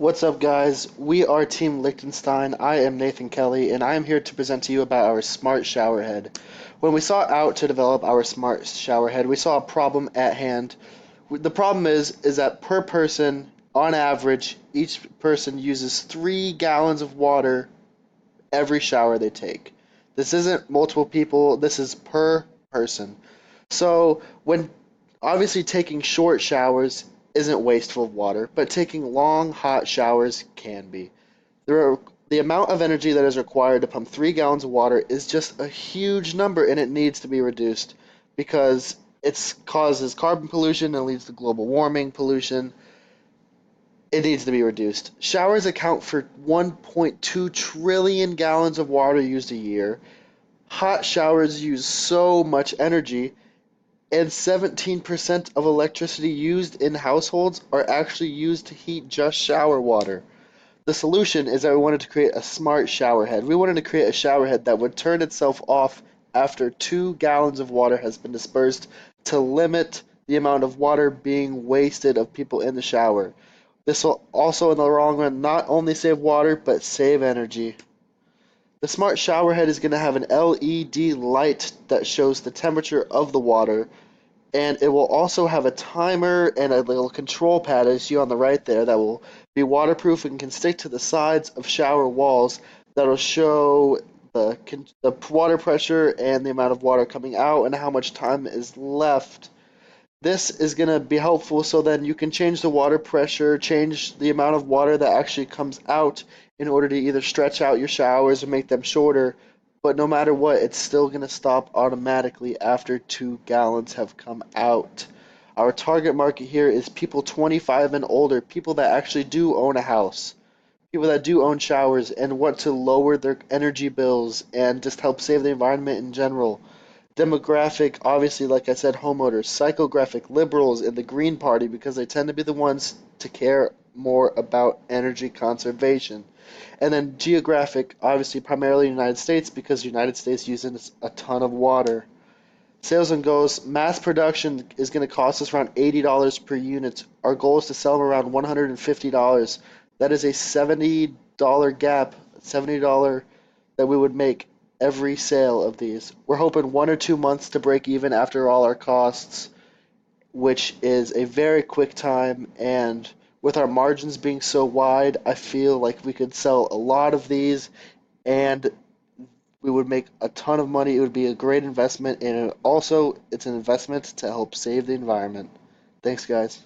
What's up, guys? We are Team Liechtenstein. I am Nathan Kelly, and I am here to present to you about our smart shower head. When we sought out to develop our smart shower head, we saw a problem at hand. The problem is that per person, on average, each person uses 3 gallons of water every shower they take. This isn't multiple people, this is per person. So, when obviously taking short showers isn't wasteful of water, but taking long, hot showers can be. There are, the amount of energy that is required to pump 3 gallons of water is just a huge number, and it needs to be reduced because it causes carbon pollution and leads to global warming pollution. It needs to be reduced. Showers account for 1.2 trillion gallons of water used a year. Hot showers use so much energy, and 17% of electricity used in households are actually used to heat just shower water. The solution is that we wanted to create a smart shower head. We wanted to create a shower head that would turn itself off after 2 gallons of water has been dispersed to limit the amount of water being wasted of people in the shower. This will also, in the long run, not only save water, but save energy. The smart shower head is going to have an LED light that shows the temperature of the water, and it will also have a timer and a little control pad, as you see on the right there, that will be waterproof and can stick to the sides of shower walls. That'll show the water pressure and the amount of water coming out and how much time is left. This is going to be helpful so then you can change the water pressure, change the amount of water that actually comes out in order to either stretch out your showers or make them shorter. But no matter what, it's still going to stop automatically after 2 gallons have come out. Our target market here is people 25 and older, people that actually do own a house, people that do own showers and want to lower their energy bills and just help save the environment in general. Demographic, obviously, like I said, homeowners. Psychographic, liberals in the Green Party because they tend to be the ones to care more about energy conservation. And then geographic, obviously, primarily United States because the United States uses a ton of water. Sales and goals, mass production is going to cost us around $80 per unit. Our goal is to sell them around $150. That is a $70 gap, $70 that we would make every sale of these. We're hoping 1 or 2 months to break even after all our costs, which is a very quick time. And with our margins being so wide, I feel like we could sell a lot of these and we would make a ton of money. It would be a great investment, and also it's an investment to help save the environment. Thanks, guys.